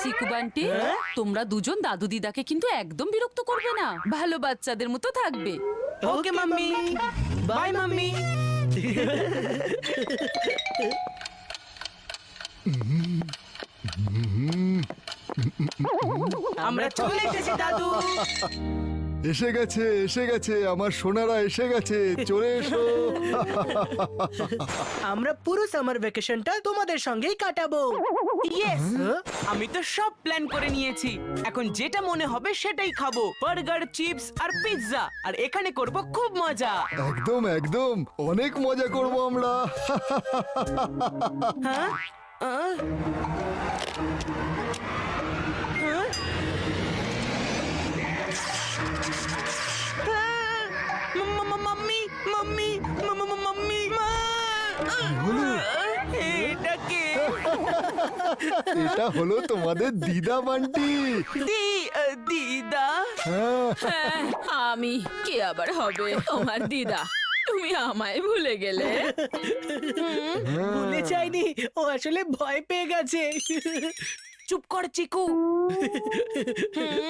চিকু বান্টি, তোমরা দুজন দাদু দিদাকে কিন্তু একদম বিরক্ত করবে না, ভালো বাচ্চাদের মতো থাকবে। ওকে মাম্মি, বাই মাম্মি। আমরা চলে এসেছি দাদু। এসে গেছে আমার সোনারা, এসে গেছে, চলে এসো। আমরা পুরো সামার ভ্যাকেশনটা তোমাদের সঙ্গেই কাটাবো। ইয়েস, আমি তো সব প্ল্যান করে নিয়েছি। এখন যেটা মনে হবে সেটাই খাবো, বার্গার, চিপস আর পিৎজা, আর এখানে করব খুব মজা। একদম একদম, অনেক মজা করব আমরা। হ্যাঁ? মাম্মি, মাম্মি, মাম্মি, হলো? এটা কে? এটা হলো তোমাদের দিদা বান্টি। দিদা? হ্যাঁ, হ্যাঁ, আমি কে আবার হবে তোমার দিদা? তুমি আমায় ভুলে গেলে। ভুলে যাইনি, ও আসলে ভয় পেয়ে গেছে। চুপ কর চিকু।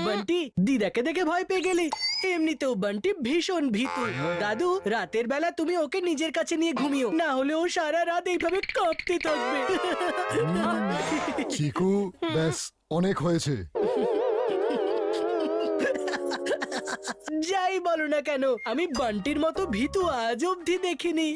বান্টি, দিদাকে দেখে ভয় পেয়ে গেলি? এমনিতেও বান্টি ভীষণ ভীতু। দাদু, রাতের বেলা তুমি ওকে নিজের কাছে নিয়ে ঘুমিও, না হলে ও সারা রাত এইভাবে কাঁপতে থাকবে। চিকু, ব্যাস অনেক হয়েছে। যাই বলো না কেন, আমি বান্টির মতো ভীতু আজ অব্দি দেখিনি।